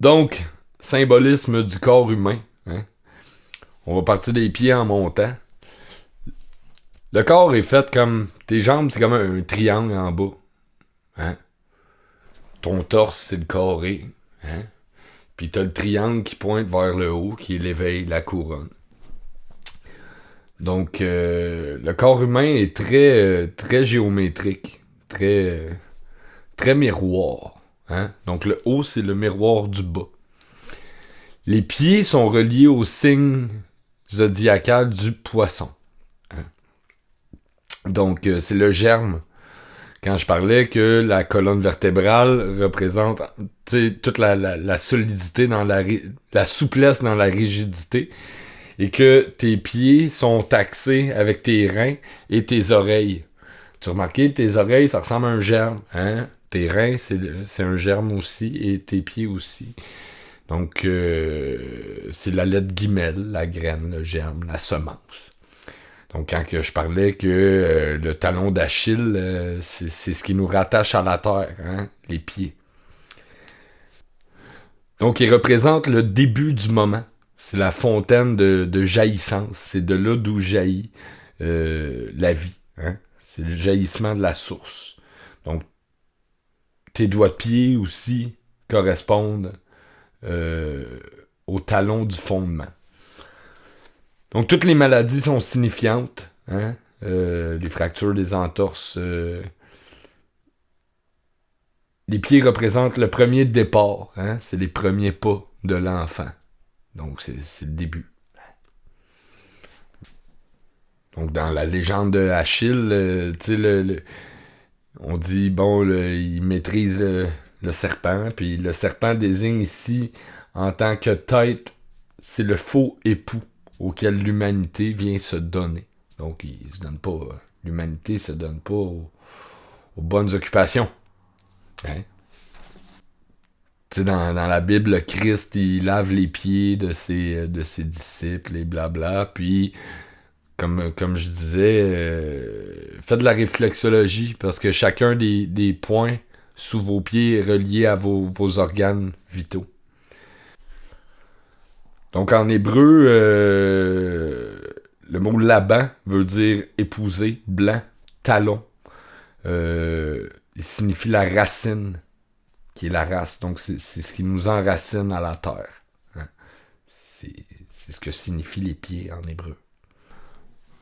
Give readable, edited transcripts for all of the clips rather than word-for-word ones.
Donc, symbolisme du corps humain. Hein? On va partir des pieds en montant. Le corps est fait comme... Tes jambes, c'est comme un triangle en bas. Hein? Ton torse, c'est le carré. Hein? Puis t'as le triangle qui pointe vers le haut, qui est l'éveil, la couronne. Donc, le corps humain est très géométrique. Très miroir. Hein? Donc, le haut, c'est le miroir du bas. Les pieds sont reliés au signe zodiacal du poisson. Hein? Donc, c'est le germe. Quand je parlais que la colonne vertébrale représente toute la solidité dans la souplesse dans la rigidité, et que tes pieds sont taxés avec tes reins et tes oreilles. Tu as remarqué, tes oreilles, ça ressemble à un germe. Hein? Tes reins, c'est un germe aussi, et tes pieds aussi. Donc, c'est la lettre guimelle, la graine, le germe, la semence. Donc, quand que je parlais que le talon d'Achille, c'est ce qui nous rattache à la terre, hein? Les pieds. Donc, il représente le début du moment. C'est la fontaine de jaillissance. C'est de là d'où jaillit la vie. Hein? C'est le jaillissement de la source. Donc, tes doigts de pied aussi correspondent au talon du fondement. Donc, toutes les maladies sont signifiantes. Hein? Les fractures, les entorses. Les pieds représentent le premier départ. Hein? C'est les premiers pas de l'enfant. Donc, c'est le début. Donc, dans la légende de Achille, on dit, bon, il maîtrise le serpent, puis le serpent désigne ici, en tant que tête, c'est le faux époux auquel l'humanité vient se donner. Donc, il se donne pas... l'humanité se donne pas aux bonnes occupations. Hein? Tu sais, dans la Bible, le Christ, il lave les pieds de ses disciples et blabla, puis... Comme je disais, faites de la réflexologie, parce que chacun des points sous vos pieds est relié à vos organes vitaux. Donc en hébreu, le mot Laban veut dire épouser, blanc, talon. Il signifie la racine, qui est la race. Donc c'est ce qui nous enracine à la terre. Hein? C'est ce que signifient les pieds en hébreu.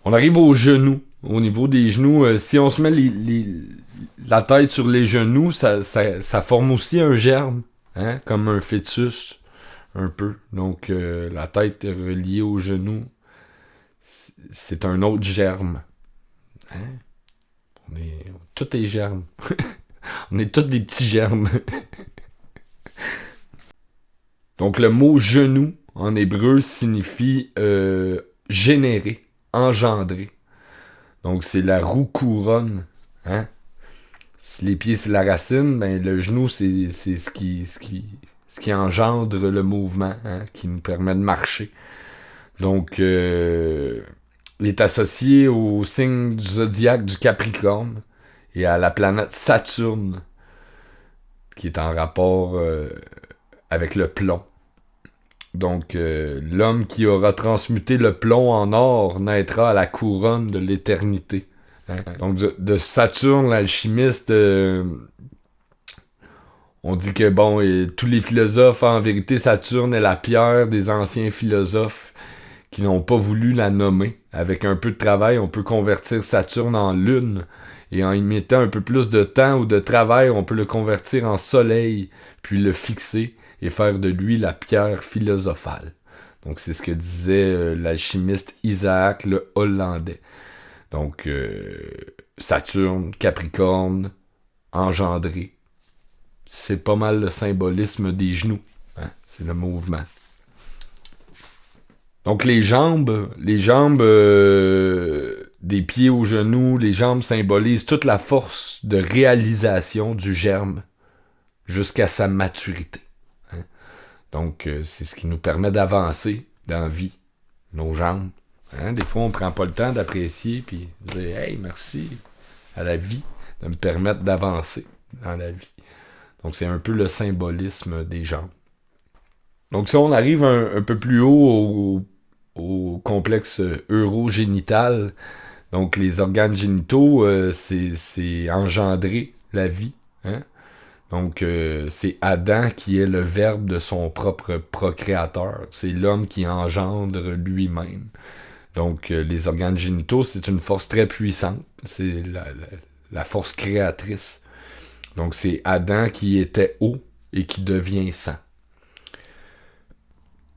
On arrive aux genoux. Au niveau des genoux, si on se met la tête sur les genoux, ça forme aussi un germe, hein, comme un fœtus, un peu. Donc, la tête reliée aux genoux, c'est un autre germe. Hein? Tout est germe. On est tous des petits germes. Donc, le mot genou, en hébreu, signifie générer. Engendré. Donc, c'est la roue couronne. Hein? Si les pieds, c'est la racine, ben, le genou, c'est ce qui engendre le mouvement, hein? Qui nous permet de marcher. Donc, il est associé au signe du zodiaque du Capricorne et à la planète Saturne, qui est en rapport avec le plomb. Donc, l'homme qui aura transmuté le plomb en or naîtra à la couronne de l'éternité. Hein? Donc, de Saturne, l'alchimiste, on dit que, bon, tous les philosophes, en vérité, Saturne est la pierre des anciens philosophes qui n'ont pas voulu la nommer. Avec un peu de travail, on peut convertir Saturne en lune. Et en y mettant un peu plus de temps ou de travail, on peut le convertir en soleil, puis le fixer et faire de lui la pierre philosophale. Donc, c'est ce que disait l'alchimiste Isaac le Hollandais. Donc, Saturne, Capricorne, engendré. C'est pas mal le symbolisme des genoux. Hein? C'est le mouvement. Donc, les jambes des pieds aux genoux, les jambes symbolisent toute la force de réalisation du germe jusqu'à sa maturité. Donc, c'est ce qui nous permet d'avancer dans la vie, nos jambes. Hein? Des fois, on prend pas le temps d'apprécier puis de dire « Hey, merci à la vie de me permettre d'avancer dans la vie. » Donc, c'est un peu le symbolisme des jambes. Donc si on arrive un peu plus haut au complexe eurogénital, donc les organes génitaux, c'est engendrer la vie. Hein? Donc c'est Adam qui est le verbe de son propre procréateur. C'est l'homme qui engendre lui-même. Donc les organes génitaux, c'est une force très puissante. C'est la force créatrice. Donc c'est Adam qui était eau et qui devient sang.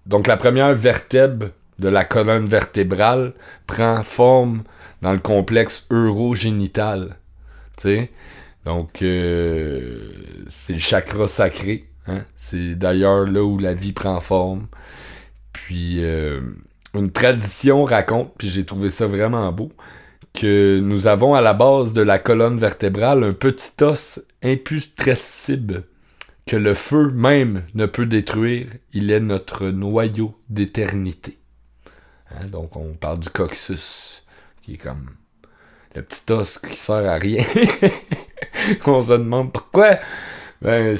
Donc la première vertèbre de la colonne vertébrale prend forme dans le complexe eurogénital. T'sais? Donc c'est le chakra sacré. Hein? C'est d'ailleurs là où la vie prend forme. Puis une tradition raconte, puis j'ai trouvé ça vraiment beau, que nous avons à la base de la colonne vertébrale un petit os imputrescible que le feu même ne peut détruire. Il est notre noyau d'éternité. Hein? Donc on parle du coccyx, qui est comme le petit os qui sert à rien. On se demande pourquoi. Ben,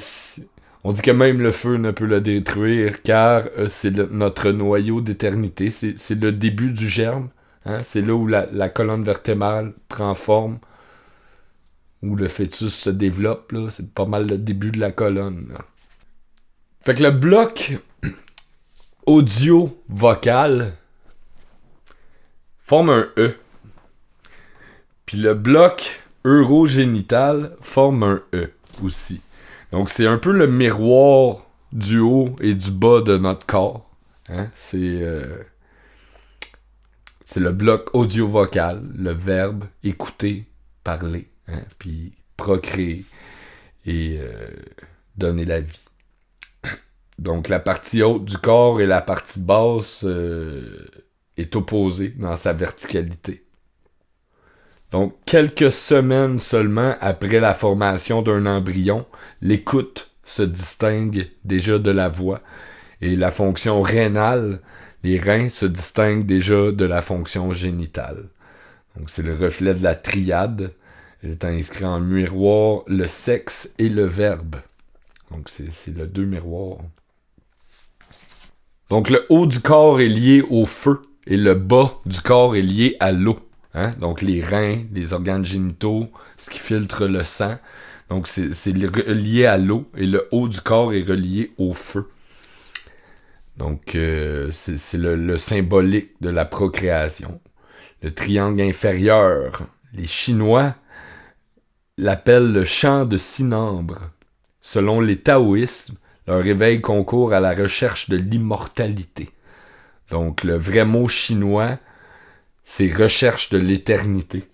on dit que même le feu ne peut le détruire, car c'est notre noyau d'éternité. C'est le début du germe. Hein? C'est là où la colonne vertébrale prend forme, où le fœtus se développe. Là. C'est pas mal le début de la colonne. Là. Fait que le bloc audio-vocal forme un E. Puis le bloc eurogénital forme un E aussi. Donc c'est un peu le miroir du haut et du bas de notre corps. Hein? C'est le bloc audio-vocal, le verbe écouter, parler, hein? Puis procréer et donner la vie. Donc la partie haute du corps et la partie basse est opposée dans sa verticalité. Donc, quelques semaines seulement après la formation d'un embryon, l'écoute se distingue déjà de la voix. Et la fonction rénale, les reins, se distinguent déjà de la fonction génitale. Donc, c'est le reflet de la triade. Elle est inscrit en miroir le sexe et le verbe. Donc, c'est le deux miroirs. Donc, le haut du corps est lié au feu et le bas du corps est lié à l'eau. Hein? Donc les reins, les organes génitaux, ce qui filtre le sang. Donc c'est relié à l'eau et le haut du corps est relié au feu. Donc c'est le symbolique de la procréation. Le triangle inférieur, les Chinois l'appellent le champ de Cynambre. Selon les taoïsmes, leur éveil concourt à la recherche de l'immortalité. Donc le vrai mot chinois, c'est recherche de l'éternité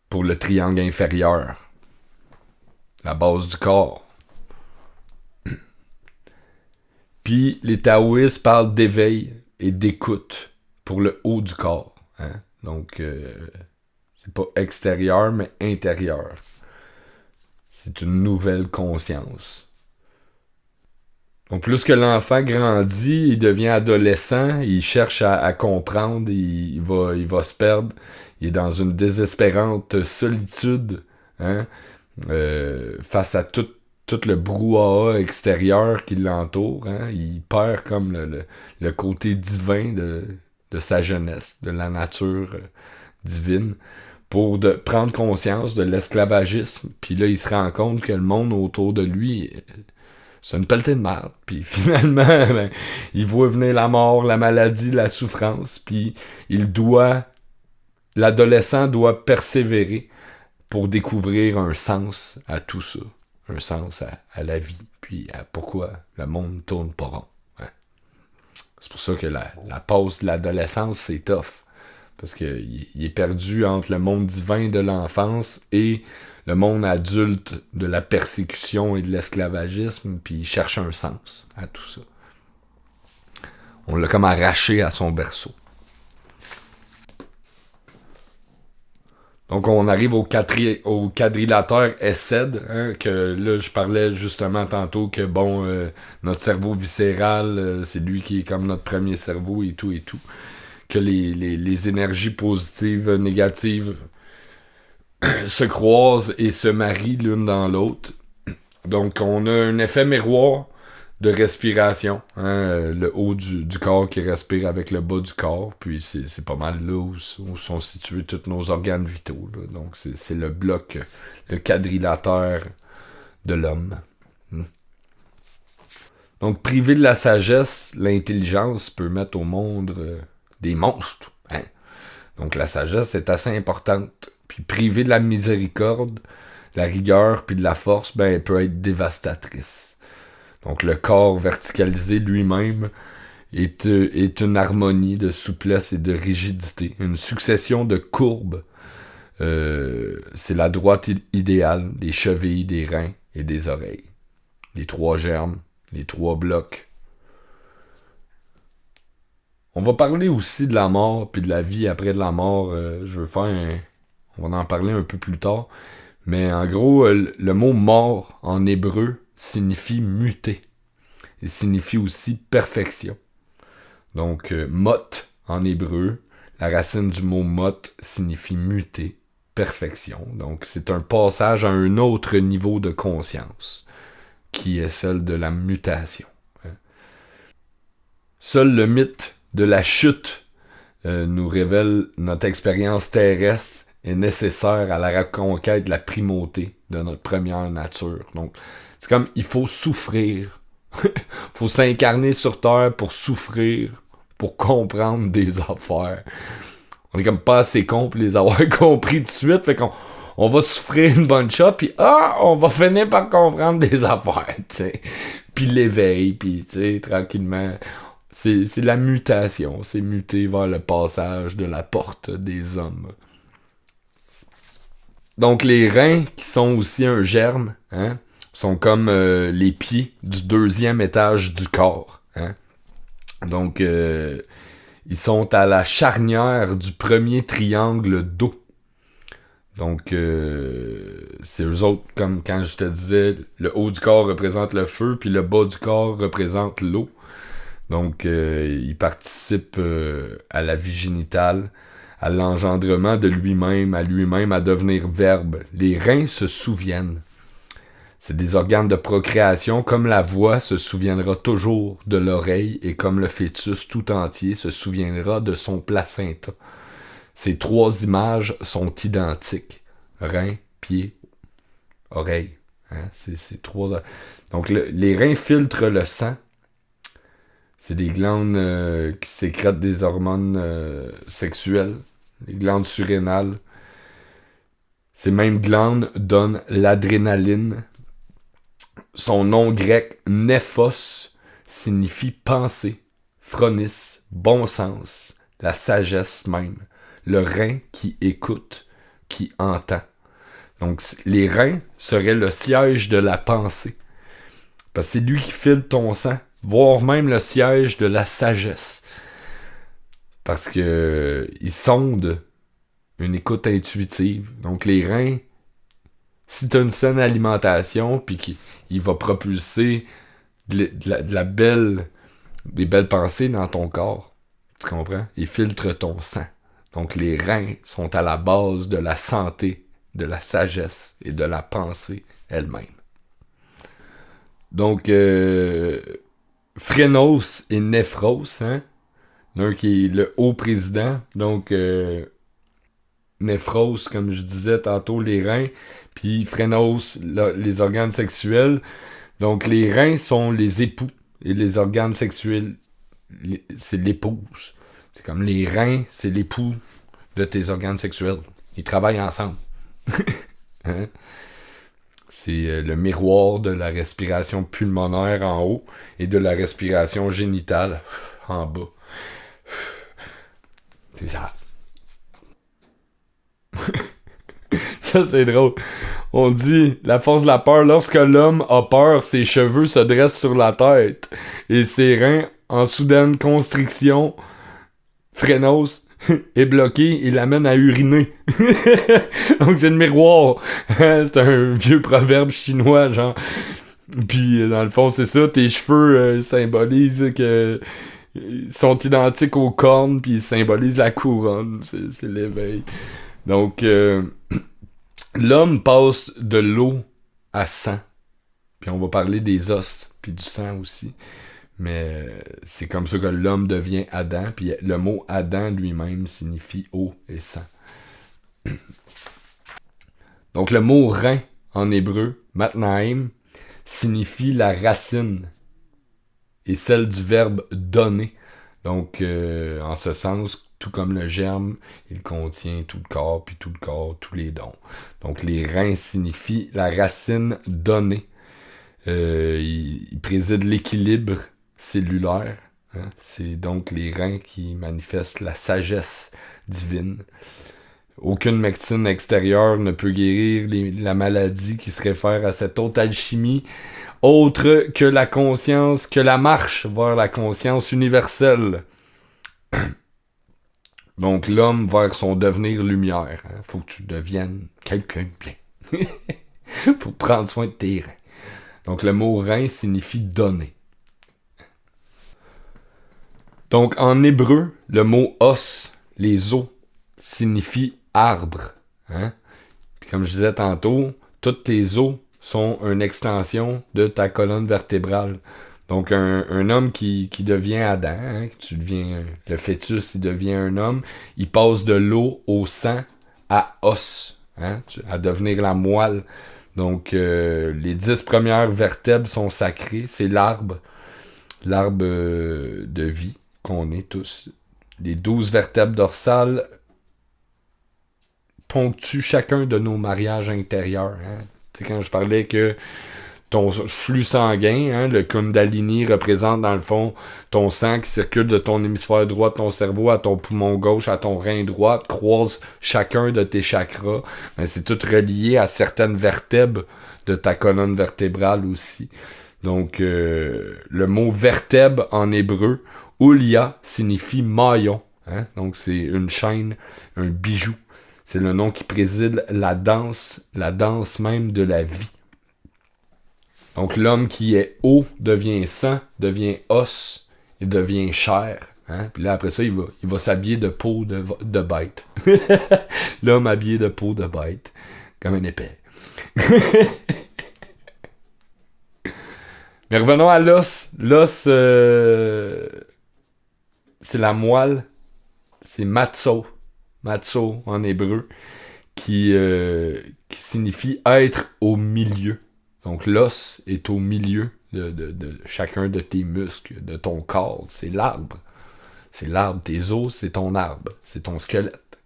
pour le triangle inférieur, la base du corps. Puis les taoïstes parlent d'éveil et d'écoute pour le haut du corps. Hein? Donc, c'est pas extérieur, mais intérieur. C'est une nouvelle conscience. Donc, plus que l'enfant grandit, il devient adolescent, il cherche à comprendre, il va se perdre. Il est dans une désespérante solitude, hein, face à tout le brouhaha extérieur qui l'entoure. Hein. Il perd comme le côté divin de sa jeunesse, de la nature divine, pour prendre conscience de l'esclavagisme. Puis là, il se rend compte que le monde autour de lui... c'est une pelletée de merde. Puis finalement, ben, il voit venir la mort, la maladie, la souffrance. Puis l'adolescent doit persévérer pour découvrir un sens à tout ça. Un sens à la vie. Puis à pourquoi le monde tourne pas rond. Hein. C'est pour ça que la pause de l'adolescence, c'est tough. Parce qu'il est perdu entre le monde divin de l'enfance et le monde adulte de la persécution et de l'esclavagisme, puis il cherche un sens à tout ça. On l'a comme arraché à son berceau. Donc on arrive au quadrilatère Essed, hein, que là je parlais justement tantôt que bon, notre cerveau viscéral, c'est lui qui est comme notre premier cerveau et tout, que les énergies positives, négatives se croisent et se marient l'une dans l'autre. Donc on a un effet miroir de respiration. Hein, le haut du corps qui respire avec le bas du corps. Puis c'est pas mal là où sont situés tous nos organes vitaux. Là. Donc c'est le bloc, le quadrilatère de l'homme. Donc privé de la sagesse, l'intelligence peut mettre au monde des monstres. Hein? Donc la sagesse est assez importante. Puis privé de la miséricorde, la rigueur puis de la force, ben elle peut être dévastatrice. Donc le corps verticalisé lui-même est une harmonie de souplesse et de rigidité. Une succession de courbes. C'est la droite idéale des chevilles, des reins et des oreilles. Les 3 germes, les 3 blocs. On va parler aussi de la mort puis de la vie après de la mort. On va en parler un peu plus tard. Mais en gros, le mot mort en hébreu signifie muter. Il signifie aussi perfection. Donc, mot en hébreu, la racine du mot mot signifie muter, perfection. Donc, c'est un passage à un autre niveau de conscience, qui est celle de la mutation. Seul le mythe de la chute nous révèle notre expérience terrestre est nécessaire à la reconquête de la primauté de notre première nature. Donc, c'est comme, il faut souffrir. Faut s'incarner sur Terre pour souffrir, pour comprendre des affaires. On est comme pas assez cons pour les avoir compris tout de suite, fait qu'on va souffrir une bonne shot, puis on va finir par comprendre des affaires, t'sais. Puis l'éveil, puis t'sais, tranquillement... C'est la mutation, c'est muter vers le passage de la porte des hommes. Donc les reins, qui sont aussi un germe, hein, sont comme les pieds du 2e étage du corps. Hein. Donc ils sont à la charnière du premier triangle d'eau. Donc c'est eux autres, comme quand je te disais, le haut du corps représente le feu, puis le bas du corps représente l'eau. Donc, il participe à la vie génitale, à l'engendrement de lui-même, à devenir verbe. Les reins se souviennent. C'est des organes de procréation, comme la voix se souviendra toujours de l'oreille et comme le fœtus tout entier se souviendra de son placenta. Ces 3 images sont identiques. Reins, pieds, oreilles. Hein? C'est 3... Donc, les reins filtrent le sang. C'est des glandes qui sécrètent des hormones sexuelles, les glandes surrénales. Ces mêmes glandes donnent l'adrénaline. Son nom grec, néphos, signifie pensée, phronis, bon sens, la sagesse même. Le rein qui écoute, qui entend. Donc les reins seraient le siège de la pensée. Parce que c'est lui qui filtre ton sang. Voire même le siège de la sagesse. Parce que ils sondent une écoute intuitive. Donc les reins, si tu as une saine alimentation, puis qu'il va propulser des belles pensées dans ton corps, tu comprends? Il filtre ton sang. Donc les reins sont à la base de la santé, de la sagesse et de la pensée elle-même. Donc Phrénos et Néphros, hein? L'un qui est le haut président, donc Néphros, comme je disais tantôt, les reins, puis Phrénos, les organes sexuels. Donc les reins sont les époux, et les organes sexuels, c'est l'épouse. C'est comme les reins, c'est l'époux de tes organes sexuels. Ils travaillent ensemble. Hein? C'est le miroir de la respiration pulmonaire en haut et de la respiration génitale en bas. C'est ça. Ça, c'est drôle. On dit, la force de la peur, lorsque l'homme a peur, ses cheveux se dressent sur la tête et ses reins, en soudaine constriction, phrénos, est bloqué, il l'amène à uriner. Donc c'est le miroir. C'est un vieux proverbe chinois, genre. Puis dans le fond, c'est ça, tes cheveux symbolisent que sont identiques aux cornes, puis ils symbolisent la couronne. C'est l'éveil. Donc l'homme passe de l'eau à sang Puis on va parler des os, puis du sang aussi. Mais c'est comme ça que l'homme devient Adam. Puis le mot Adam lui-même signifie eau et sang. Donc le mot rein en hébreu, matnaim, signifie la racine et celle du verbe donner. Donc en ce sens, tout comme le germe, il contient tout le corps, puis tout le corps, tous les dons. Donc les reins signifient la racine donnée. Il préside l'équilibre cellulaire. Hein? C'est donc les reins qui manifestent la sagesse divine. Aucune médecine extérieure ne peut guérir la maladie qui se réfère à cette haute alchimie, autre que la conscience, que la marche vers la conscience universelle. Donc l'homme vers son devenir lumière. Hein? Faut que tu deviennes quelqu'un de bien. Pour prendre soin de tes reins. Donc le mot rein signifie donner. Donc en hébreu, le mot os, les os, signifie arbre. Hein? Puis comme je disais tantôt, toutes tes os sont une extension de ta colonne vertébrale. Donc un homme qui devient Adam, hein, tu deviens le fœtus, il devient un homme, il passe de l'eau au sang à os, hein, à devenir la moelle. Donc les 10 premières vertèbres sont sacrées, c'est l'arbre de vie qu'on est tous. Les 12 vertèbres dorsales ponctuent chacun de nos mariages intérieurs. Hein. Tu sais, quand je parlais que ton flux sanguin, hein, le Kundalini représente dans le fond ton sang qui circule de ton hémisphère droit de ton cerveau à ton poumon gauche, à ton rein droit, croise chacun de tes chakras. Ben, c'est tout relié à certaines vertèbres de ta colonne vertébrale aussi. Donc, le mot vertèbre en hébreu, Ulia, signifie maillon. Hein? Donc, c'est une chaîne, un bijou. C'est le nom qui préside la danse même de la vie. Donc l'homme qui est eau devient sang, devient os, et devient chair. Hein? Puis là, après ça, il va s'habiller de peau de bête. L'homme habillé de peau de bête, comme un épais. Mais revenons à l'os. L'os, c'est la moelle. C'est matzo. Matzo en hébreu. Qui signifie être au milieu. Donc l'os est au milieu de chacun de tes muscles, de ton corps. C'est l'arbre. C'est l'arbre. Tes os, c'est ton arbre. C'est ton squelette.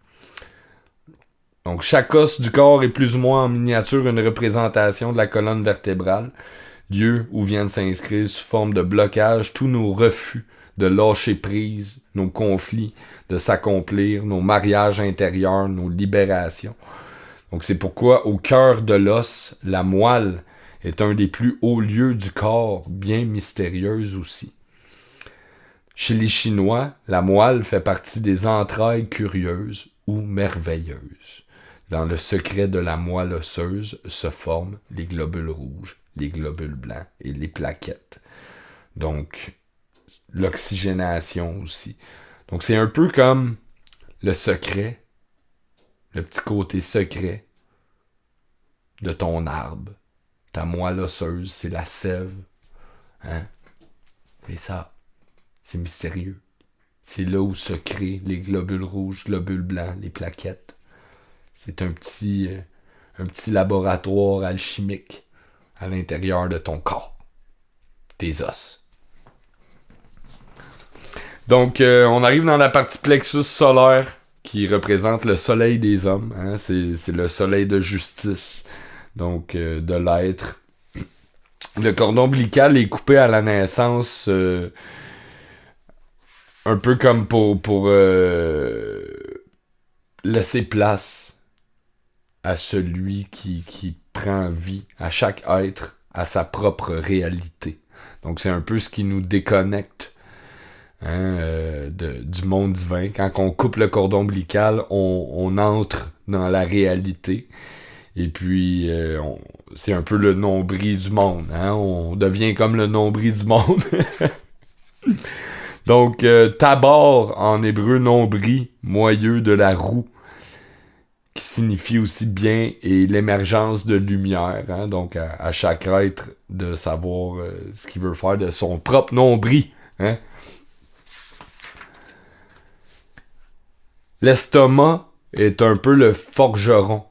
Donc chaque os du corps est plus ou moins en miniature une représentation de la colonne vertébrale, lieu où viennent s'inscrire sous forme de blocage tous nos refus de lâcher prise, nos conflits, de s'accomplir, nos mariages intérieurs, nos libérations. Donc c'est pourquoi au cœur de l'os, la moelle est un des plus hauts lieux du corps, bien mystérieuse aussi. Chez les Chinois, la moelle fait partie des entrailles curieuses ou merveilleuses. Dans le secret de la moelle osseuse se forment les globules rouges, les globules blancs et les plaquettes. Donc, l'oxygénation aussi. Donc, c'est un peu comme le secret, le petit côté secret de ton arbre. Ta moelle osseuse, c'est la sève. Hein? Et ça, c'est mystérieux. C'est là où se créent les globules rouges, globules blancs, les plaquettes. C'est un petit laboratoire alchimique à l'intérieur de ton corps. Tes os. Donc, on arrive dans la partie plexus solaire qui représente le soleil des hommes. Hein? C'est le soleil de justice. Donc, de l'être. Le cordon ombilical est coupé à la naissance un peu comme pour laisser place à celui qui prend vie, à chaque être, à sa propre réalité. Donc, c'est un peu ce qui nous déconnecte du monde divin. Quand on coupe le cordon ombilical, on entre dans la réalité. Et puis, c'est un peu le nombril du monde. Hein? On devient comme le nombril du monde. Donc, tabar, en hébreu, nombril, moyeu de la roue. qui signifie aussi bien et l'émergence de lumière. Hein? Donc, à chaque être de savoir ce qu'il veut faire de son propre nombril. Hein? L'estomac est un peu le forgeron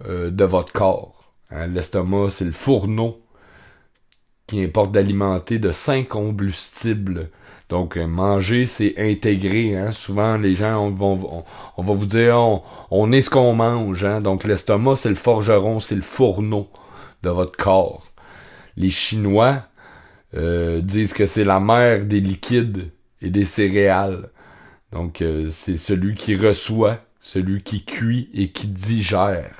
de votre corps. Hein? L'estomac, c'est le fourneau qui importe d'alimenter de 5 combustibles. Donc, manger, c'est intégrer. Hein? Souvent, les gens, on va vous dire, on est ce qu'on mange. Hein? Donc, l'estomac, c'est le forgeron, c'est le fourneau de votre corps. Les Chinois disent que c'est la mère des liquides et des céréales. Donc, c'est celui qui reçoit, celui qui cuit et qui digère.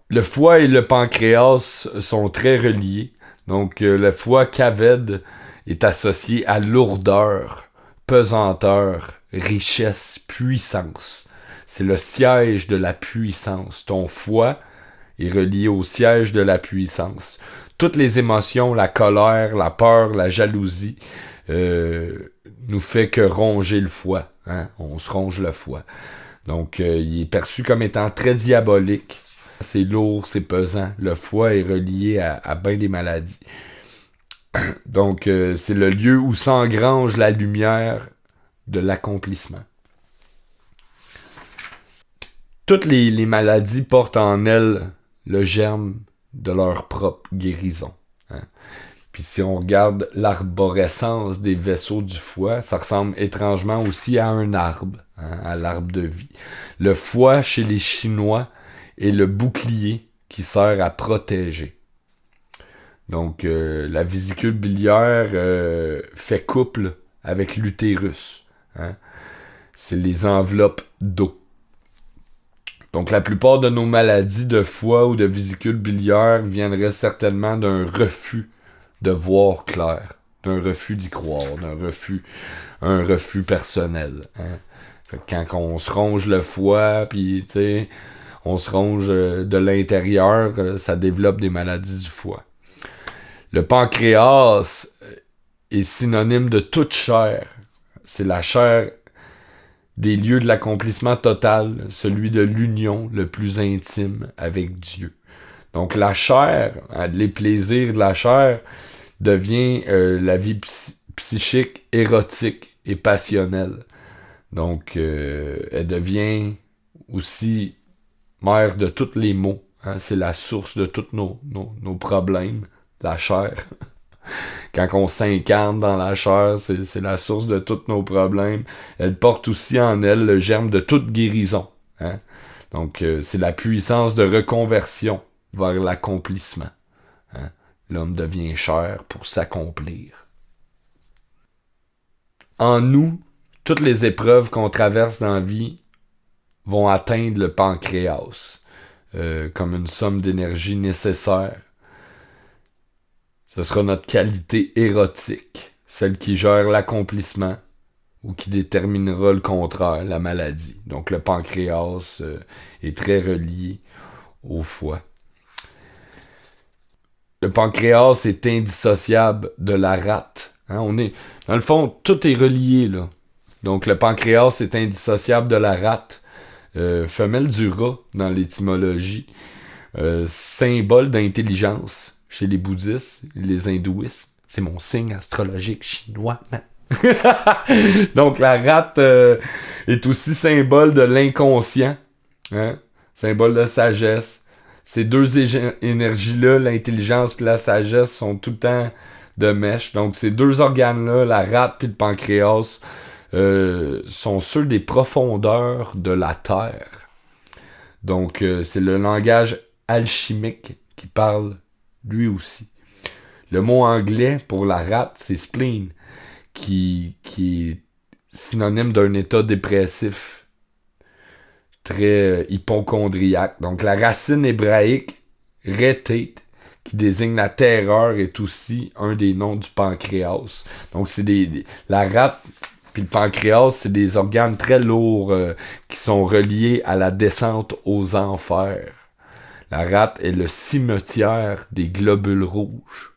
Le foie et le pancréas sont très reliés. Donc, le foie cavède est associé à lourdeur, pesanteur, richesse, puissance. C'est le siège de la puissance. Ton foie est relié au siège de la puissance. Toutes les émotions, la colère, la peur, la jalousie, nous fait que ronger le foie. Hein? On se ronge le foie. Donc, il est perçu comme étant très diabolique. C'est lourd, c'est pesant. Le foie est relié à bien des maladies. Donc, c'est le lieu où s'engrange la lumière de l'accomplissement. Toutes les maladies portent en elles le germe de leur propre guérison. Hein? Puis si on regarde l'arborescence des vaisseaux du foie, ça ressemble étrangement aussi à un arbre, hein, à l'arbre de vie. Le foie, chez les Chinois, est le bouclier qui sert à protéger. Donc, la vésicule biliaire fait couple avec l'utérus. Hein? C'est les enveloppes d'eau. Donc, la plupart de nos maladies de foie ou de vésicule biliaire viendraient certainement d'un refus de voir clair, d'un refus d'y croire, un refus personnel. Hein? Fait que quand on se ronge le foie, puis tu sais, on se ronge de l'intérieur, ça développe des maladies du foie. Le pancréas est synonyme de toute chair. C'est la chair des lieux de l'accomplissement total, celui de l'union le plus intime avec Dieu. Donc la chair, les plaisirs de la chair, devient la vie psychique, érotique et passionnelle. Donc elle devient aussi mère de tous les maux. Hein? C'est la source de tous nos problèmes, la chair. Quand on s'incarne dans la chair, c'est la source de tous nos problèmes. Elle porte aussi en elle le germe de toute guérison. Hein? Donc, c'est la puissance de reconversion vers l'accomplissement. Hein? L'homme devient chair pour s'accomplir. En nous, toutes les épreuves qu'on traverse dans la vie vont atteindre le pancréas comme une somme d'énergie nécessaire. Ce sera notre qualité érotique, celle qui gère l'accomplissement ou qui déterminera le contraire, la maladie. Donc le pancréas est très relié au foie. Le pancréas est indissociable de la rate. Hein, dans le fond, tout est relié, là. Donc le pancréas est indissociable de la rate, femelle du rat dans l'étymologie, symbole d'intelligence. Chez les bouddhistes, les hindouistes, c'est mon signe astrologique chinois. Donc la rate est aussi symbole de l'inconscient, hein? Symbole de sagesse. Ces deux énergies-là, l'intelligence et la sagesse, sont tout le temps de mèche. Donc ces deux organes-là, la rate et le pancréas, sont ceux des profondeurs de la terre. Donc c'est le langage alchimique qui parle lui aussi. Le mot anglais pour la rate, c'est spleen, qui est synonyme d'un état dépressif, très hypochondriaque. Donc la racine hébraïque, retet, qui désigne la terreur, est aussi un des noms du pancréas. Donc c'est la rate puis le pancréas, c'est des organes très lourds qui sont reliés à la descente aux enfers. La rate est le cimetière des globules rouges.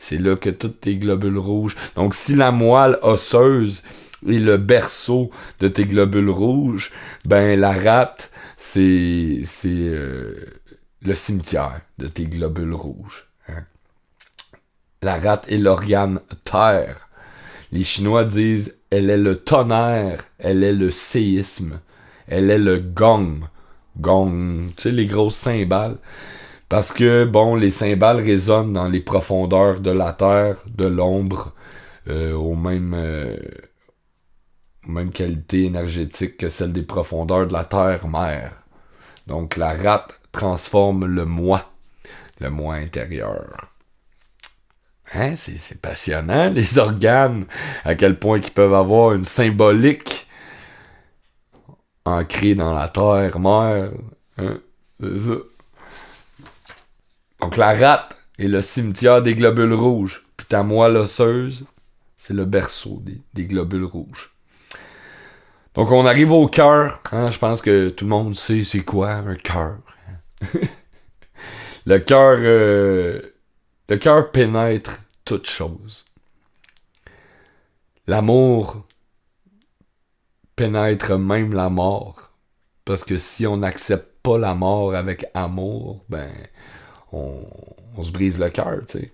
C'est là que tous tes globules rouges... Donc, si la moelle osseuse est le berceau de tes globules rouges, ben la rate, c'est le cimetière de tes globules rouges. Hein? La rate est l'organe terre. Les Chinois disent « elle est le tonnerre, elle est le séisme, elle est le gong ». Gong, tu sais, les grosses cymbales. Parce que, bon, les cymbales résonnent dans les profondeurs de la terre, de l'ombre, aux mêmes qualités énergétiques que celles des profondeurs de la terre-mère. Donc, la rate transforme le moi intérieur. Hein? C'est passionnant, les organes, à quel point ils peuvent avoir une symbolique ancrée dans la terre-mère. Hein? C'est ça. Donc la rate est le cimetière des globules rouges. Puis ta moelle osseuse, c'est le berceau des globules rouges. Donc on arrive au cœur. Hein? Je pense que tout le monde sait c'est quoi un cœur. Le cœur pénètre toute chose. L'amour pénètre même la mort. Parce que si on n'accepte pas la mort avec amour, ben on se brise le cœur, tu sais.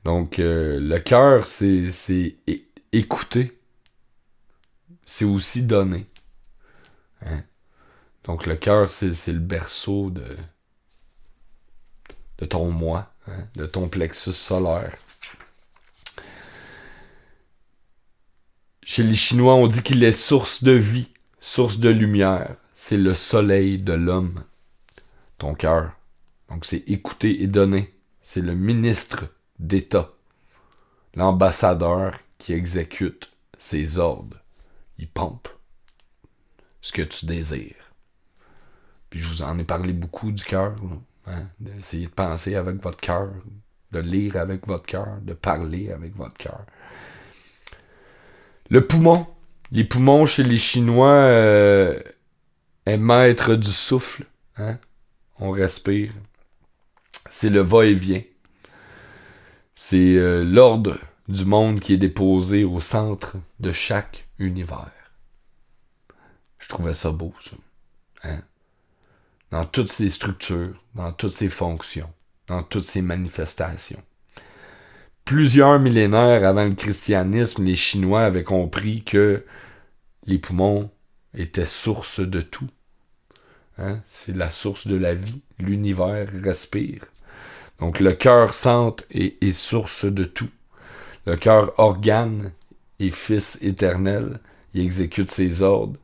Donc le cœur, c'est écouter. C'est aussi donner. Hein? Donc le cœur, c'est le berceau de ton moi, hein? De ton plexus solaire. Chez les Chinois, on dit qu'il est source de vie, source de lumière. C'est le soleil de l'homme, ton cœur. Donc c'est écouter et donner. C'est le ministre d'État, l'ambassadeur qui exécute ses ordres. Il pompe ce que tu désires. Puis je vous en ai parlé beaucoup du cœur. Hein? D'essayer de penser avec votre cœur, de lire avec votre cœur, de parler avec votre cœur. Le poumon. Les poumons chez les Chinois est maître du souffle. Hein? On respire. C'est le va-et-vient. C'est l'ordre du monde qui est déposé au centre de chaque univers. Je trouvais ça beau, ça. Hein? Dans toutes ses structures, dans toutes ses fonctions, dans toutes ses manifestations. Plusieurs millénaires avant le christianisme, les Chinois avaient compris que les poumons étaient source de tout. Hein? C'est la source de la vie. L'univers respire. Donc le cœur centre est source de tout. Le cœur organe est fils éternel. Il exécute ses ordres.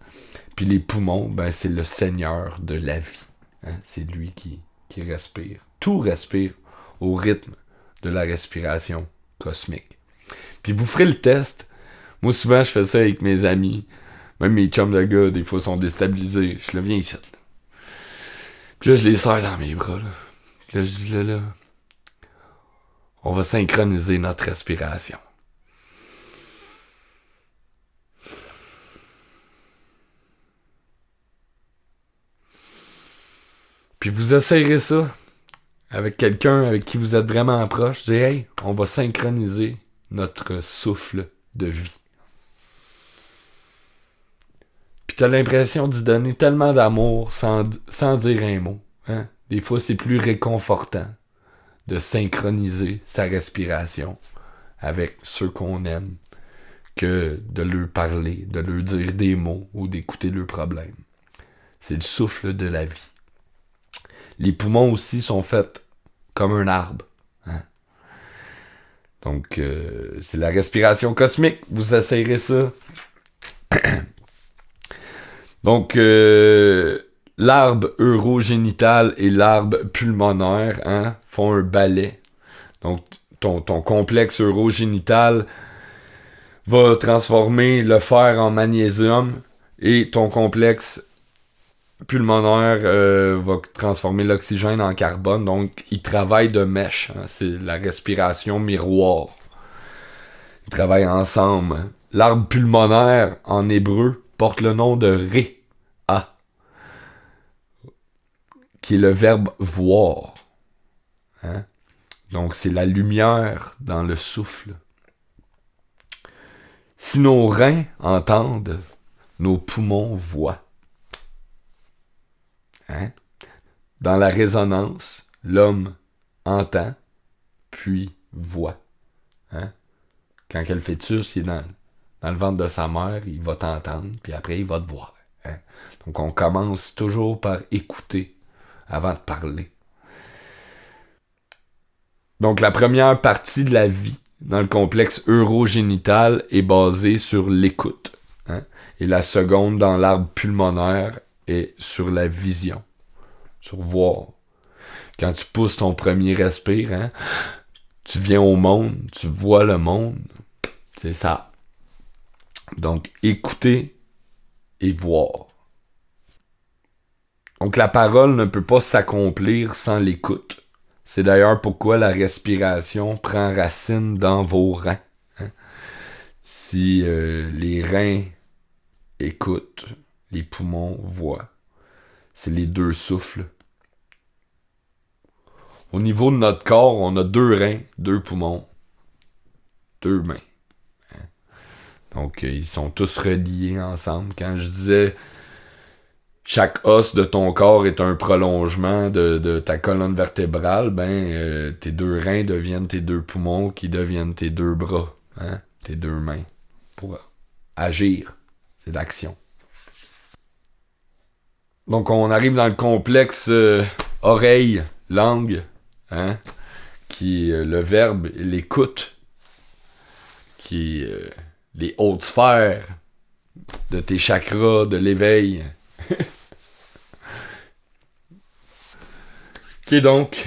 Puis les poumons, ben, c'est le seigneur de la vie. Hein? C'est lui qui respire. Tout respire au rythme de la respiration cosmique. Puis vous ferez le test. Moi, souvent, je fais ça avec mes amis. Même mes chums de gars, des fois, sont déstabilisés. Je le viens ici. Là. Puis là, je les serre dans mes bras. Là. Puis là, je dis là, on va synchroniser notre respiration. Puis vous essayerez ça avec quelqu'un avec qui vous êtes vraiment proche. Dis, hey, on va synchroniser notre souffle de vie. Puis t'as l'impression d'y donner tellement d'amour sans dire un mot. Hein? Des fois, c'est plus réconfortant de synchroniser sa respiration avec ceux qu'on aime que de leur parler, de leur dire des mots ou d'écouter leurs problèmes. C'est le souffle de la vie. Les poumons aussi sont faits comme un arbre. Hein? Donc, c'est la respiration cosmique. Vous essayerez ça. Donc, l'arbre urogénital et l'arbre pulmonaire font un balai. Donc, ton complexe urogénital va transformer le fer en magnésium et ton complexe pulmonaire va transformer l'oxygène en carbone. Donc, ils travaillent de mèche. Hein? C'est la respiration miroir. Ils travaillent ensemble. Hein? L'arbre pulmonaire, en hébreu, porte le nom de Ré-A, qui est le verbe voir. Hein? Donc, c'est la lumière dans le souffle. Si nos reins entendent, nos poumons voient. Hein? Dans la résonance, l'homme entend, puis voit. Hein? Quand le fœtus est dans le ventre de sa mère, il va t'entendre, puis après, il va te voir. Hein? Donc, on commence toujours par écouter avant de parler. Donc, la première partie de la vie dans le complexe urogénital est basée sur l'écoute. Hein? Et la seconde, dans l'arbre pulmonaire, est sur la vision. Sur voir. Quand tu pousses ton premier respire, hein, tu viens au monde, tu vois le monde. C'est ça. Donc, écouter et voir. Donc, la parole ne peut pas s'accomplir sans l'écoute. C'est d'ailleurs pourquoi la respiration prend racine dans vos reins. Hein? Si les reins écoutent, les poumons voient. C'est les deux souffles. Au niveau de notre corps, on a 2 reins, 2 poumons, 2 mains. Hein? Donc, ils sont tous reliés ensemble. Quand je disais chaque os de ton corps est un prolongement de ta colonne vertébrale, tes 2 reins deviennent tes 2 poumons qui deviennent tes 2 bras, hein? Tes 2 mains pour agir. C'est l'action. Donc, on arrive dans le complexe oreille, langue, hein? Qui est le verbe, l'écoute, qui est les hautes sphères de tes chakras, de l'éveil. Ok, donc,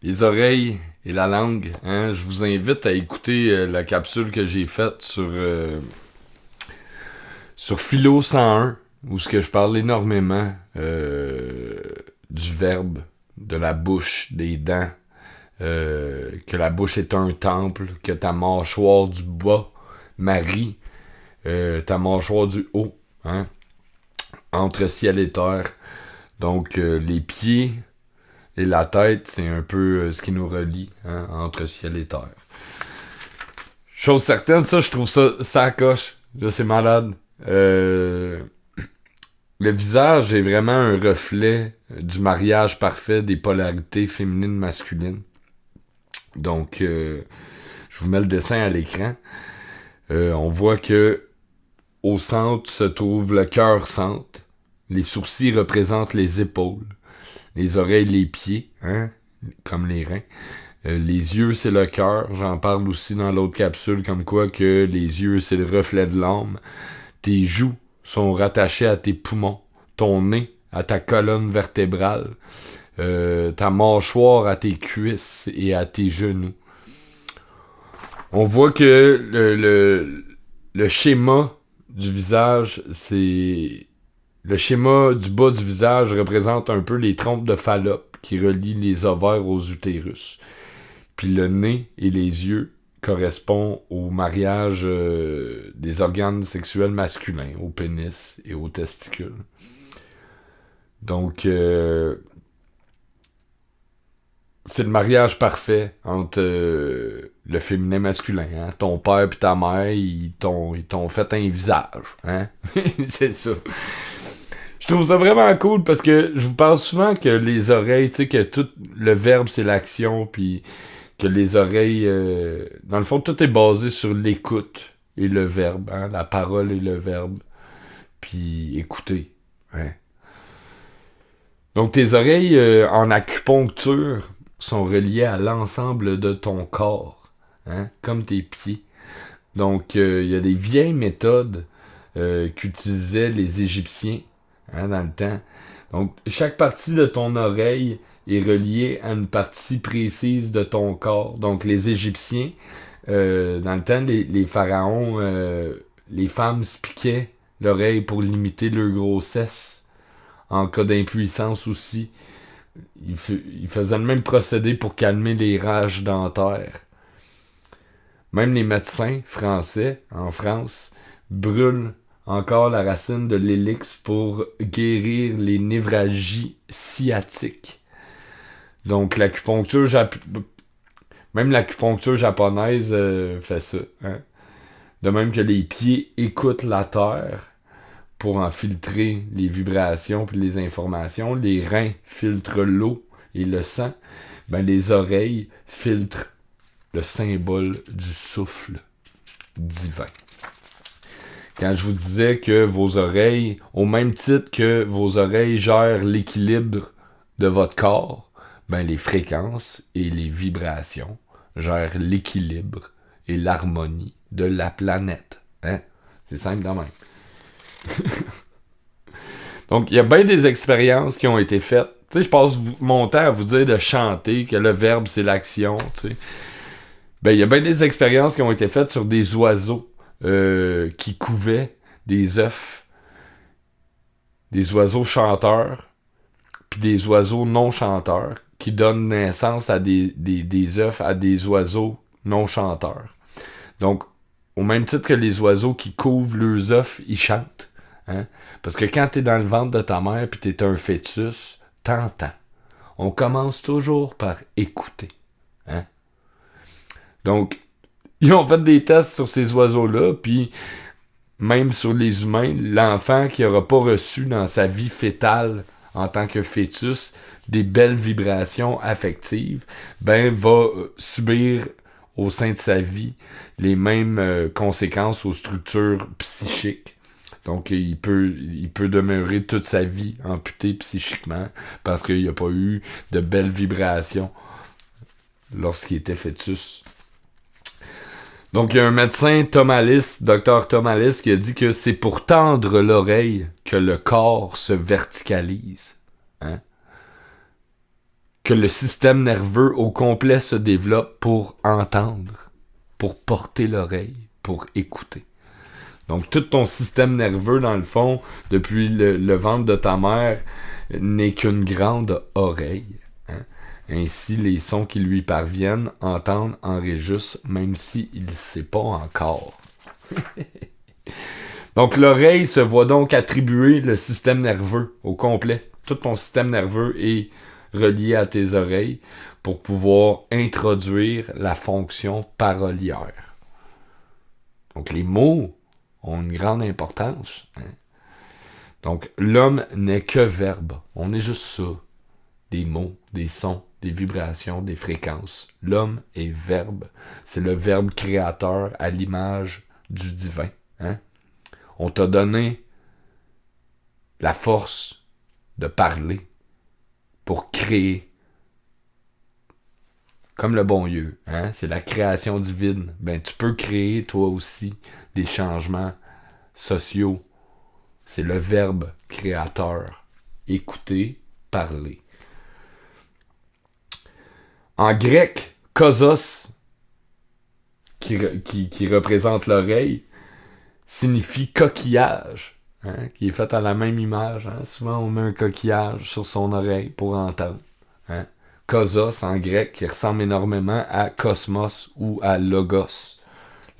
les oreilles et la langue, hein, je vous invite à écouter la capsule que j'ai faite sur Philo 101, où ce que je parle énormément du verbe, de la bouche, des dents, que la bouche est un temple, que ta mâchoire du bas marie ta mâchoire du haut, hein, entre ciel et terre. Donc, les pieds et la tête, c'est un peu ce qui nous relie, hein, entre ciel et terre. Chose certaine, ça, je trouve ça coche. Là, c'est malade. Le visage est vraiment un reflet du mariage parfait des polarités féminines-masculines. Donc, je vous mets le dessin à l'écran. On voit que au centre se trouve le cœur-centre. Les sourcils représentent les épaules. Les oreilles, les pieds, hein, comme les reins. Les yeux, c'est le cœur. J'en parle aussi dans l'autre capsule, comme quoi que les yeux, c'est le reflet de l'âme. Tes joues sont rattachées à tes poumons. Ton nez à ta colonne vertébrale. Ta mâchoire à tes cuisses et à tes genoux. On voit que le schéma du visage, c'est... Le schéma du bas du visage représente un peu les trompes de Fallope qui relient les ovaires aux utérus. Puis le nez et les yeux correspondent au mariage des organes sexuels masculins, au pénis et aux testicules. Donc, c'est le mariage parfait entre le féminin masculin. Hein? Ton père et ta mère, ils t'ont fait un visage. Hein? C'est ça. Je trouve ça vraiment cool parce que je vous parle souvent que les oreilles, tu sais, que tout le verbe c'est l'action, puis que les oreilles, dans le fond, tout est basé sur l'écoute et le verbe, hein, la parole et le verbe, puis écouter. Hein. Donc tes oreilles en acupuncture sont reliées à l'ensemble de ton corps, hein, comme tes pieds. Donc il y a des vieilles méthodes qu'utilisaient les Égyptiens. Hein, dans le temps. Donc, chaque partie de ton oreille est reliée à une partie précise de ton corps. Donc, les Égyptiens, dans le temps, les pharaons, les femmes se piquaient l'oreille pour limiter leur grossesse. En cas d'impuissance aussi. Ils faisaient le même procédé pour calmer les rages dentaires. Même les médecins français, en France, brûlent encore la racine de l'hélix pour guérir les névralgies sciatiques. Donc, même l'acupuncture japonaise fait ça. Hein? De même que les pieds écoutent la terre pour en filtrer les vibrations puis les informations. Les reins filtrent l'eau et le sang. Ben, les oreilles filtrent le symbole du souffle divin. Quand je vous disais que vos oreilles, au même titre que vos oreilles gèrent l'équilibre de votre corps, ben les fréquences et les vibrations gèrent l'équilibre et l'harmonie de la planète. Hein? C'est simple de même. Donc, il y a bien des expériences qui ont été faites. Tu sais, je passe mon temps à vous dire de chanter, que le verbe, c'est l'action, tu sais. Ben, il y a bien des expériences qui ont été faites sur des oiseaux qui couvaient des œufs. Des oiseaux chanteurs, puis des oiseaux non chanteurs, qui donnent naissance à des œufs à des oiseaux non chanteurs. Donc, au même titre que les oiseaux qui couvent leurs œufs, ils chantent. Hein? Parce que quand t'es dans le ventre de ta mère puis t'es un fœtus, t'entends. On commence toujours par écouter. Hein? Donc, ils ont fait des tests sur ces oiseaux-là, puis même sur les humains, l'enfant qui n'aura pas reçu dans sa vie fétale en tant que fœtus des belles vibrations affectives, ben va subir au sein de sa vie les mêmes conséquences aux structures psychiques. Donc, il peut demeurer toute sa vie amputé psychiquement parce qu'il n'a pas eu de belles vibrations lorsqu'il était fœtus. Donc, il y a un médecin, Dr. Thomalis, qui a dit que c'est pour tendre l'oreille que le corps se verticalise. Hein? Que le système nerveux au complet se développe pour entendre, pour porter l'oreille, pour écouter. Donc, tout ton système nerveux, dans le fond, depuis le ventre de ta mère, n'est qu'une grande oreille. Hein? Ainsi, les sons qui lui parviennent, entendent, enregistrent, même s'il ne sait pas encore. Donc, l'oreille se voit donc attribuer le système nerveux au complet. Tout ton système nerveux est relié à tes oreilles pour pouvoir introduire la fonction parolière. Donc, les mots ont une grande importance. Hein? Donc, l'homme n'est que verbe. On est juste ça. Des mots, des sons, des vibrations, des fréquences. L'homme est verbe. C'est le verbe créateur à l'image du divin. Hein? On t'a donné la force de parler pour créer. Comme le bon Dieu. Hein? C'est la création divine. Ben, tu peux créer toi aussi des changements sociaux. C'est le verbe créateur. Écouter, parler. En grec, kosos, qui représente l'oreille, signifie coquillage, hein, qui est fait à la même image. Hein. Souvent, on met un coquillage sur son oreille pour entendre. Hein. Kosos, en grec, qui ressemble énormément à cosmos ou à logos.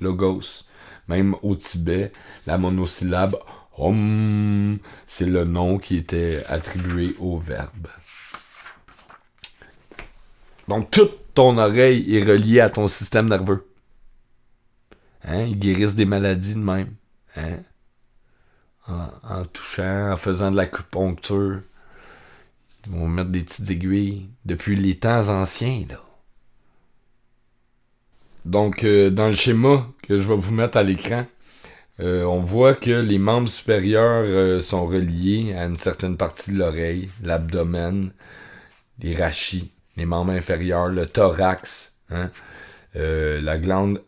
Logos. Même au Tibet, la monosyllabe Om, c'est le nom qui était attribué au verbe. Donc, toute ton oreille est reliée à ton système nerveux. Hein? Ils guérissent des maladies de même. Hein? En touchant, en faisant de l'acupuncture. Ils vont mettre des petites aiguilles depuis les temps anciens, là. Donc, dans le schéma que je vais vous mettre à l'écran, on voit que les membres supérieurs sont reliés à une certaine partie de l'oreille, l'abdomen, les rachis, les membres inférieurs, le thorax, hein, la glande,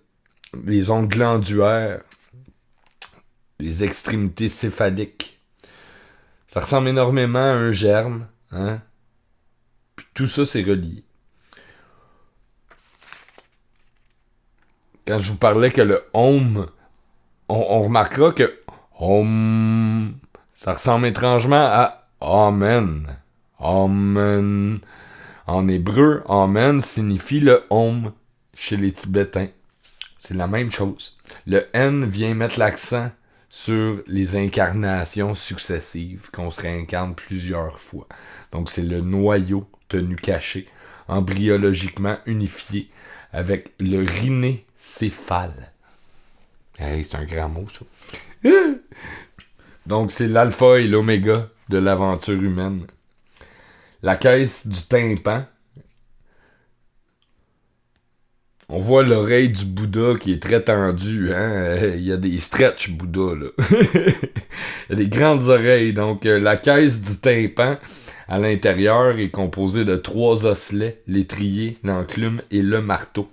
les ondes glandulaires, les extrémités céphaliques. Ça ressemble énormément à un germe, hein? Puis tout ça, c'est relié. Quand je vous parlais que le Om, on remarquera que Om, ça ressemble étrangement à Amen. Amen. En hébreu, Amen signifie le Om chez les Tibétains. C'est la même chose. Le N vient mettre l'accent sur les incarnations successives, qu'on se réincarne plusieurs fois. Donc, c'est le noyau tenu caché embryologiquement unifié avec le rhinocéphale. Hey, c'est un grand mot, ça. Donc, c'est l'alpha et l'oméga de l'aventure humaine. La caisse du tympan. On voit l'oreille du Bouddha qui est très tendue, hein. Il y a des stretch Bouddha, là. Il y a des grandes oreilles. Donc, la caisse du tympan, à l'intérieur, est composée de 3 osselets, l'étrier, l'enclume et le marteau,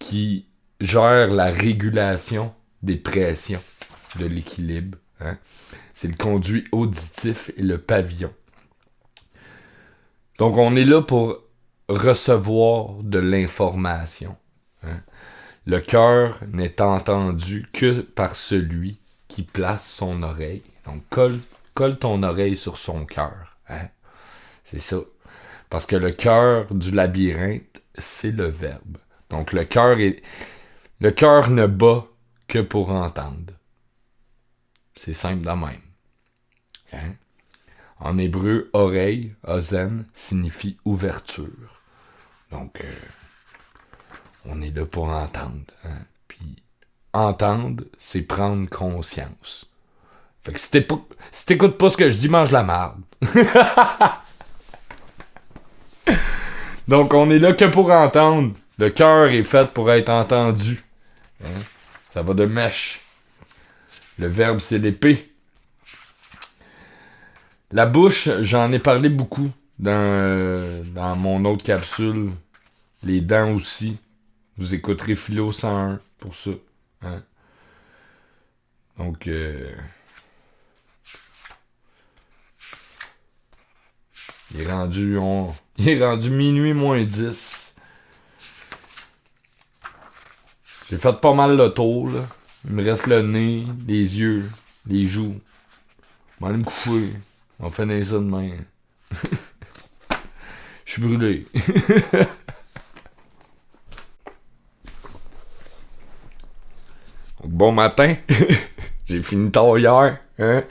qui gèrent la régulation des pressions de l'équilibre, hein. C'est le conduit auditif et le pavillon. Donc, on est là pour recevoir de l'information. Hein? Le cœur n'est entendu que par celui qui place son oreille. Donc, colle ton oreille sur son cœur. Hein? C'est ça. Parce que le cœur du labyrinthe, c'est le verbe. Donc, le cœur ne bat que pour entendre. C'est simple de même. Hein? En hébreu, oreille, ozen, signifie ouverture. Donc, on est là pour entendre. Hein? Puis, entendre, c'est prendre conscience. Fait que si t'écoutes pas ce que je dis, mange la marde. Donc, on est là que pour entendre. Le cœur est fait pour être entendu. Hein? Ça va de mèche. Le verbe, c'est l'épée. La bouche, j'en ai parlé beaucoup dans mon autre capsule. Les dents aussi. Vous écouterez Philo 101 pour ça. Hein? Donc, il est rendu minuit moins 10. J'ai fait pas mal le tour, là. Il me reste le nez, les yeux, les joues. Je vais aller me coucher. On fait ça demain. Je suis brûlé. Donc, bon matin. J'ai fini tard hier. Hein?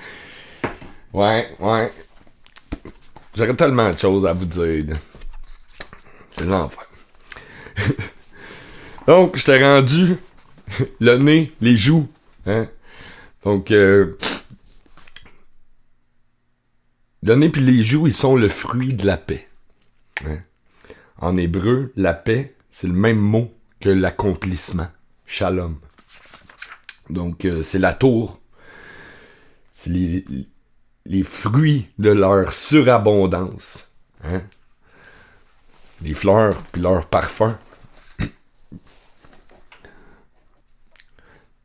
Ouais. J'aurais tellement de choses à vous dire. Là. C'est l'enfer. Donc, je t'ai rendu le nez, les joues. Hein? Donc, le nez puis les joues, ils sont le fruit de la paix. Hein? En hébreu, la paix, c'est le même mot que l'accomplissement. Shalom. Donc, c'est la tour. C'est les fruits de leur surabondance. Hein? Les fleurs puis leur parfum.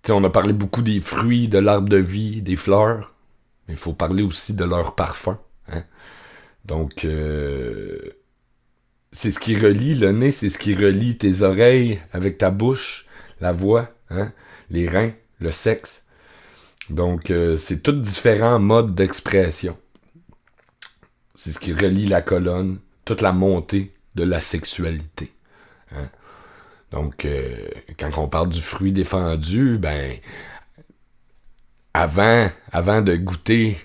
T'sais, on a parlé beaucoup des fruits, de l'arbre de vie, des fleurs. Mais il faut parler aussi de leur parfum. Hein? Donc, c'est ce qui relie, le nez, c'est ce qui relie tes oreilles avec ta bouche, la voix, hein? Les reins, le sexe. Donc, c'est tous différents modes d'expression. C'est ce qui relie la colonne, toute la montée de la sexualité. Hein? Donc, quand on parle du fruit défendu, ben, avant de goûter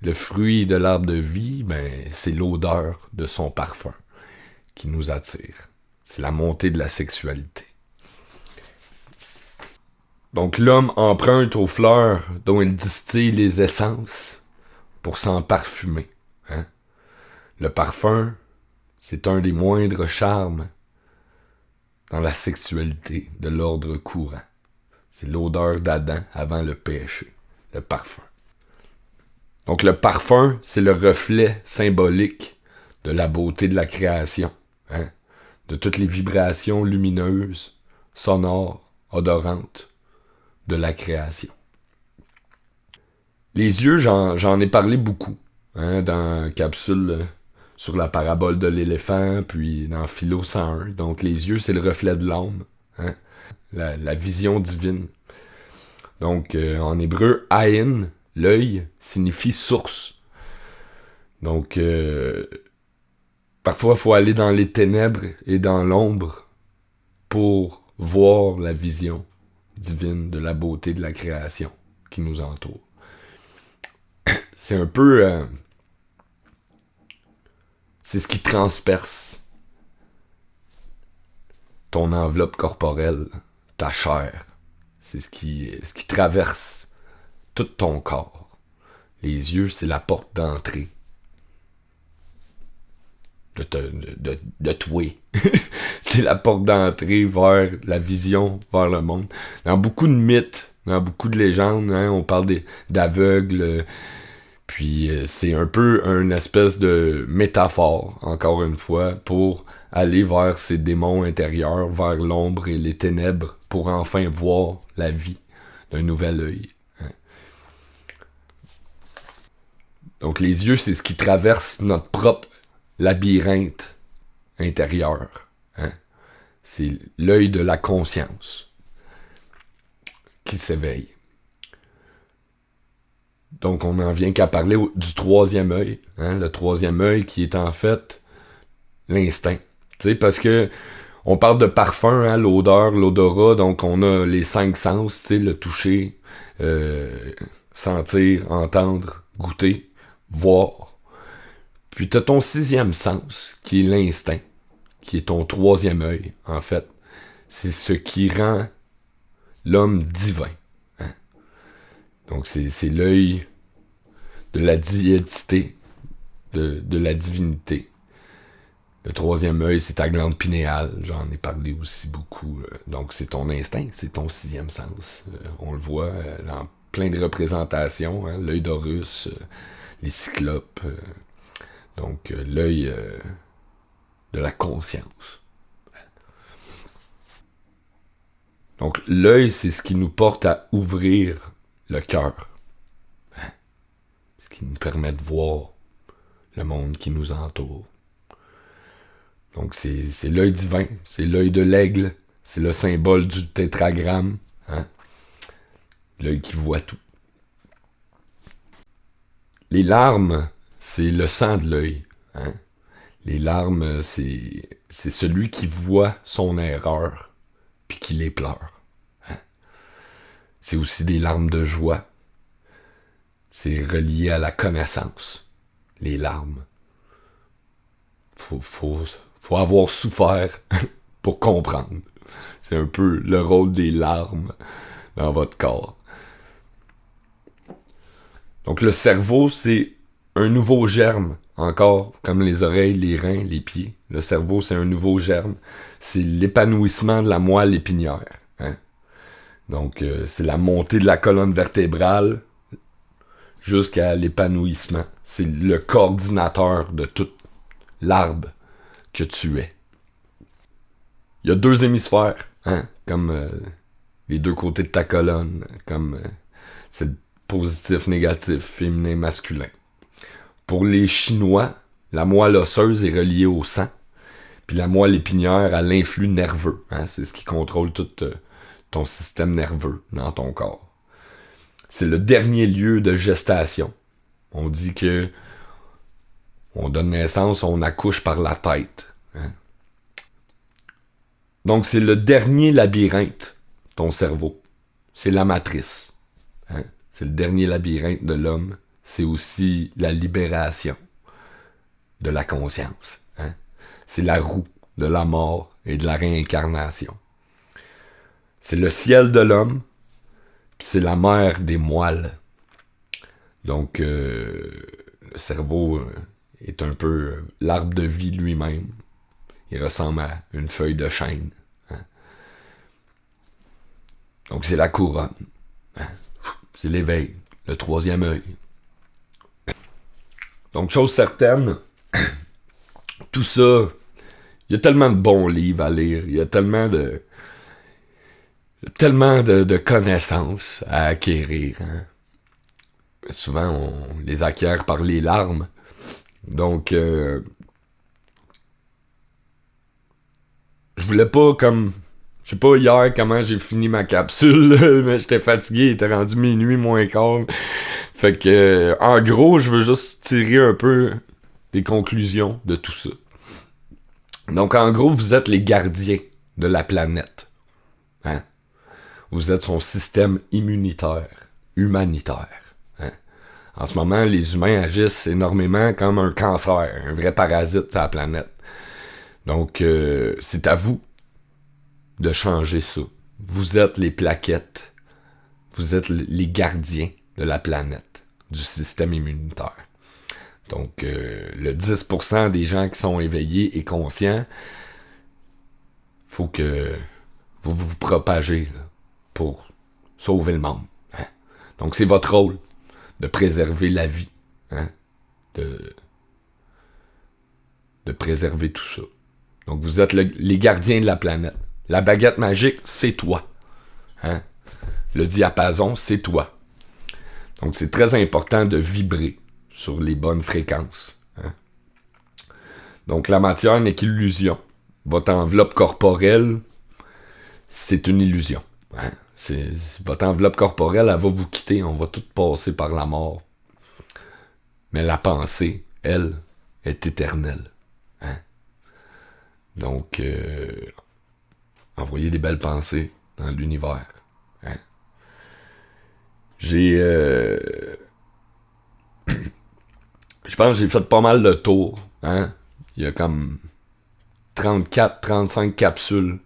le fruit de l'arbre de vie, ben, c'est l'odeur de son parfum qui nous attire. C'est la montée de la sexualité. Donc, l'homme emprunte aux fleurs dont il distille les essences pour s'en parfumer. Hein? Le parfum, c'est un des moindres charmes dans la sexualité de l'ordre courant. C'est l'odeur d'Adam avant le péché, le parfum. Donc le parfum, c'est le reflet symbolique de la beauté de la création, hein? De toutes les vibrations lumineuses, sonores, odorantes de la création. Les yeux, j'en ai parlé beaucoup, hein, dans Capsule sur la parabole de l'éléphant, puis dans Philo 101. Donc les yeux, c'est le reflet de l'âme, hein? La vision divine. Donc en hébreu, aïn, l'œil, signifie source. Donc parfois, il faut aller dans les ténèbres et dans l'ombre pour voir la vision divine de la beauté de la création qui nous entoure. C'est un peu... c'est ce qui transperce ton enveloppe corporelle, ta chair. C'est ce qui traverse tout ton corps. Les yeux, c'est la porte d'entrée de toi. C'est la porte d'entrée vers la vision, vers le monde. Dans beaucoup de mythes, dans beaucoup de légendes, hein, on parle d'aveugles. Puis c'est un peu une espèce de métaphore, encore une fois, pour aller vers ces démons intérieurs, vers l'ombre et les ténèbres, pour enfin voir la vie d'un nouvel œil. Hein. Donc les yeux, c'est ce qui traverse notre propre labyrinthe intérieur. Hein. C'est l'œil de la conscience qui s'éveille. Donc, on n'en vient qu'à parler du troisième œil. Hein, le troisième œil qui est en fait l'instinct. Tu sais, parce que on parle de parfum, hein, l'odeur, l'odorat. Donc, on a les 5 sens, tu sais, le toucher, sentir, entendre, goûter, voir. Puis, tu as ton 6e sens, qui est l'instinct, qui est ton troisième œil, en fait. C'est ce qui rend l'homme divin. Hein. Donc, c'est l'œil de la diédité, de la divinité. Le troisième œil, c'est ta glande pinéale. J'en ai parlé aussi beaucoup. Donc, c'est ton instinct, c'est ton 6e sens. On le voit dans plein de représentations. Hein, l'œil d'Horus, les cyclopes. Donc, l'œil de la conscience. Donc, l'œil, c'est ce qui nous porte à ouvrir le cœur. Qui nous permet de voir le monde qui nous entoure. Donc c'est l'œil divin, c'est l'œil de l'aigle, c'est le symbole du tétragramme, hein? L'œil qui voit tout. Les larmes, c'est le sang de l'œil. Hein? Les larmes, c'est celui qui voit son erreur, puis qui les pleure. Hein? C'est aussi des larmes de joie. C'est relié à la connaissance, les larmes. Faut avoir souffert pour comprendre. C'est un peu le rôle des larmes dans votre corps. Donc le cerveau, c'est un nouveau germe, encore comme les oreilles, les reins, les pieds. Le cerveau, c'est un nouveau germe. C'est l'épanouissement de la moelle épinière. Hein? Donc c'est la montée de la colonne vertébrale jusqu'à l'épanouissement. C'est le coordinateur de tout l'arbre que tu es. Il y a 2 hémisphères, hein, comme les 2 côtés de ta colonne, comme c'est le positif, négatif, féminin, masculin. Pour les Chinois, la moelle osseuse est reliée au sang, puis la moelle épinière à l'influx nerveux. Hein, c'est ce qui contrôle tout ton système nerveux dans ton corps. C'est le dernier lieu de gestation. On dit que on donne naissance, on accouche par la tête. Hein? Donc, c'est le dernier labyrinthe, ton cerveau. C'est la matrice. Hein? C'est le dernier labyrinthe de l'homme. C'est aussi la libération de la conscience. Hein? C'est la roue de la mort et de la réincarnation. C'est le ciel de l'homme. C'est la mer des moelles. Donc, le cerveau est un peu l'arbre de vie lui-même. Il ressemble à une feuille de chêne. Hein. Donc, c'est la couronne. Hein. C'est l'éveil, le troisième œil. Donc, chose certaine, tout ça, il y a tellement de bons livres à lire. Il y a tellement de connaissances à acquérir. Hein. Souvent, on les acquiert par les larmes. Donc, je voulais pas comme... Je sais pas hier comment j'ai fini ma capsule, mais j'étais fatigué, il était rendu minuit moins quart. Fait que, en gros, je veux juste tirer un peu des conclusions de tout ça. Donc, en gros, vous êtes les gardiens de la planète. Hein? Vous êtes son système immunitaire, humanitaire. Hein? En ce moment, les humains agissent énormément comme un cancer, un vrai parasite sur la planète. Donc, c'est à vous de changer ça. Vous êtes les plaquettes. Vous êtes les gardiens de la planète, du système immunitaire. Donc, le 10% des gens qui sont éveillés et conscients, faut que vous vous propagez là, pour sauver le monde. Hein? Donc, c'est votre rôle de préserver la vie. Hein? De préserver tout ça. Donc, vous êtes les gardiens de la planète. La baguette magique, c'est toi. Hein? Le diapason, c'est toi. Donc, c'est très important de vibrer sur les bonnes fréquences. Hein? Donc, la matière n'est qu'illusion. Votre enveloppe corporelle, c'est une illusion. Hein? Votre enveloppe corporelle, elle va vous quitter. On va tous passer par la mort. Mais la pensée, elle, est éternelle. Hein? Donc, envoyez des belles pensées dans l'univers. Hein? Je pense que j'ai fait pas mal de tours. Hein? Il y a comme 34-35 capsules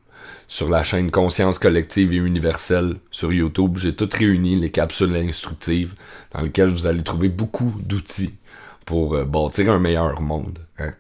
sur la chaîne Conscience Collective et Universelle sur YouTube. J'ai tout réuni, les capsules instructives, dans lesquelles vous allez trouver beaucoup d'outils pour bâtir un meilleur monde. Hein?